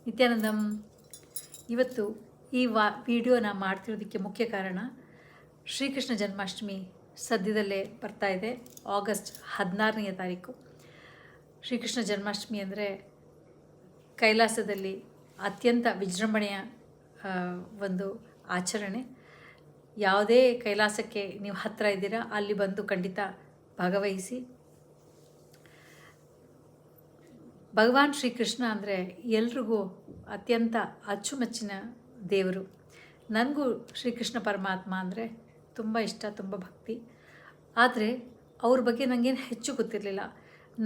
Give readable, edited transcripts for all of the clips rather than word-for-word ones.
ನಿತ್ಯಾನಂದಂ. ಇವತ್ತು ಈ ವಿಡಿಯೋನ ಮಾಡ್ತಿರೋದಕ್ಕೆ ಮುಖ್ಯ ಕಾರಣ ಶ್ರೀಕೃಷ್ಣ ಜನ್ಮಾಷ್ಟಮಿ ಸದ್ಯದಲ್ಲೇ ಬರ್ತಾ ಇದೆ. ಆಗಸ್ಟ್ 16ನೇ ತಾರೀಕು ಶ್ರೀಕೃಷ್ಣ ಜನ್ಮಾಷ್ಟಮಿ ಅಂದರೆ ಕೈಲಾಸದಲ್ಲಿ ಅತ್ಯಂತ ವಿಜೃಂಭಣೆಯ ಒಂದು ಆಚರಣೆ. ಯಾವುದೇ ಕೈಲಾಸಕ್ಕೆ ನೀವು ಹತ್ತಿರ ಇದ್ದೀರಾ ಅಲ್ಲಿ ಬಂದು ಖಂಡಿತ ಭಾಗವಹಿಸಿ. ಭಗವಾನ್ ಶ್ರೀಕೃಷ್ಣ ಅಂದರೆ ಎಲ್ರಿಗೂ ಅತ್ಯಂತ ಅಚ್ಚುಮೆಚ್ಚಿನ ದೇವರು. ನನಗೂ ಶ್ರೀಕೃಷ್ಣ ಪರಮಾತ್ಮ ಅಂದರೆ ತುಂಬ ಇಷ್ಟ, ತುಂಬ ಭಕ್ತಿ. ಆದರೆ ಅವ್ರ ಬಗ್ಗೆ ನನಗೇನು ಹೆಚ್ಚು ಗೊತ್ತಿರಲಿಲ್ಲ.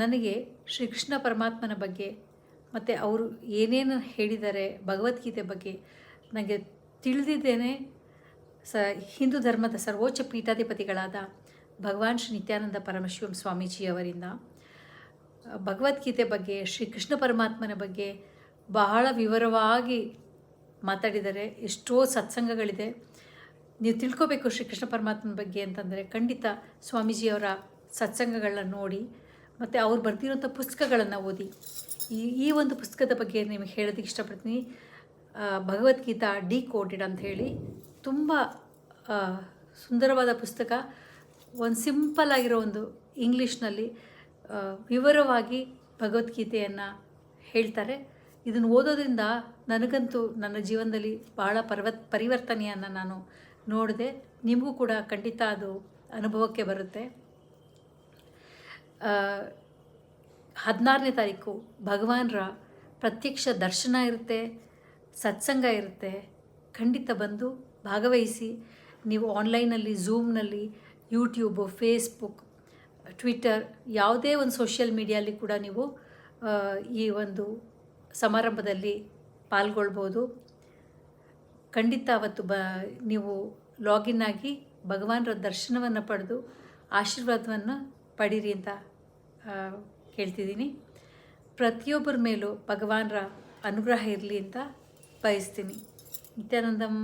ನನಗೆ ಶ್ರೀಕೃಷ್ಣ ಪರಮಾತ್ಮನ ಬಗ್ಗೆ ಮತ್ತು ಅವರು ಏನೇನು ಹೇಳಿದ್ದಾರೆ ಭಗವದ್ಗೀತೆ ಬಗ್ಗೆ ನನಗೆ ತಿಳಿದಿದ್ದೇನೆ ಹಿಂದೂ ಧರ್ಮದ ಸರ್ವೋಚ್ಚ ಪೀಠಾಧಿಪತಿಗಳಾದ ಭಗವಾನ್ ಶ್ರೀ ನಿತ್ಯಾನಂದ ಪರಮಶಿವಂ ಸ್ವಾಮೀಜಿಯವರಿಂದ. ಭಗವದ್ಗೀತೆ ಬಗ್ಗೆ, ಶ್ರೀಕೃಷ್ಣ ಪರಮಾತ್ಮನ ಬಗ್ಗೆ ಬಹಳ ವಿವರವಾಗಿ ಮಾತಾಡಿದ್ದಾರೆ. ಎಷ್ಟೋ ಸತ್ಸಂಗಗಳಿದೆ. ನೀವು ತಿಳ್ಕೊಬೇಕು ಶ್ರೀಕೃಷ್ಣ ಪರಮಾತ್ಮನ ಬಗ್ಗೆ ಅಂತಂದರೆ ಖಂಡಿತ ಸ್ವಾಮೀಜಿಯವರ ಸತ್ಸಂಗಗಳನ್ನ ನೋಡಿ ಮತ್ತು ಅವ್ರು ಬರೆದಿರೋಂಥ ಪುಸ್ತಕಗಳನ್ನು ಓದಿ. ಈ ಒಂದು ಪುಸ್ತಕದ ಬಗ್ಗೆ ನಿಮಗೆ ಹೇಳೋದಕ್ಕೆ ಇಷ್ಟಪಡ್ತೀನಿ. ಭಗವದ್ಗೀತಾ ಡಿಕೋಡೆಡ್ ಅಂತ ಹೇಳಿ ತುಂಬ ಸುಂದರವಾದ ಪುಸ್ತಕ. ಒಂದು ಸಿಂಪಲ್ ಆಗಿರೋ ಒಂದು ಇಂಗ್ಲೀಷ್ನಲ್ಲಿ ವಿವರವಾಗಿ ಭಗವದ್ಗೀತೆಯನ್ನು ಹೇಳ್ತಾರೆ. ಇದನ್ನು ಓದೋದ್ರಿಂದ ನನಗಂತೂ ನನ್ನ ಜೀವನದಲ್ಲಿ ಬಹಳ ಪರಿವರ್ತನೆಯನ್ನು ನಾನು ನೋಡಿದೆ. ನಿಮಗೂ ಕೂಡ ಖಂಡಿತ ಅದು ಅನುಭವಕ್ಕೆ ಬರುತ್ತೆ. 16ನೇ ತಾರೀಕು ಭಗವಾನರ ಪ್ರತ್ಯಕ್ಷ ದರ್ಶನ ಇರುತ್ತೆ, ಸತ್ಸಂಗ ಇರುತ್ತೆ. ಖಂಡಿತ ಬಂದು ಭಾಗವಹಿಸಿ. ನೀವು ಆನ್ಲೈನಲ್ಲಿ, ಝೂಮ್ನಲ್ಲಿ, ಯೂಟ್ಯೂಬು, ಫೇಸ್ಬುಕ್, ಟ್ವಿಟರ್ ಯಾವುದೇ ಒಂದು ಸೋಷಿಯಲ್ ಮೀಡಿಯಲ್ಲಿ ಕೂಡ ನೀವು ಈ ಒಂದು ಸಮಾರಂಭದಲ್ಲಿ ಪಾಲ್ಗೊಳ್ಬೋದು. ಖಂಡಿತ ಅವತ್ತು ನೀವು ಲಾಗಿನ್ ಆಗಿ ಭಗವಾನರ ದರ್ಶನವನ್ನು ಪಡೆದು ಆಶೀರ್ವಾದವನ್ನು ಪಡೀರಿ ಅಂತ ಕೇಳ್ತಿದ್ದೀನಿ. ಪ್ರತಿಯೊಬ್ಬರ ಮೇಲೂ ಭಗವಾನರ ಅನುಗ್ರಹ ಇರಲಿ ಅಂತ ಬಯಸ್ತೀನಿ. ನಿತ್ಯಾನಂದಂ.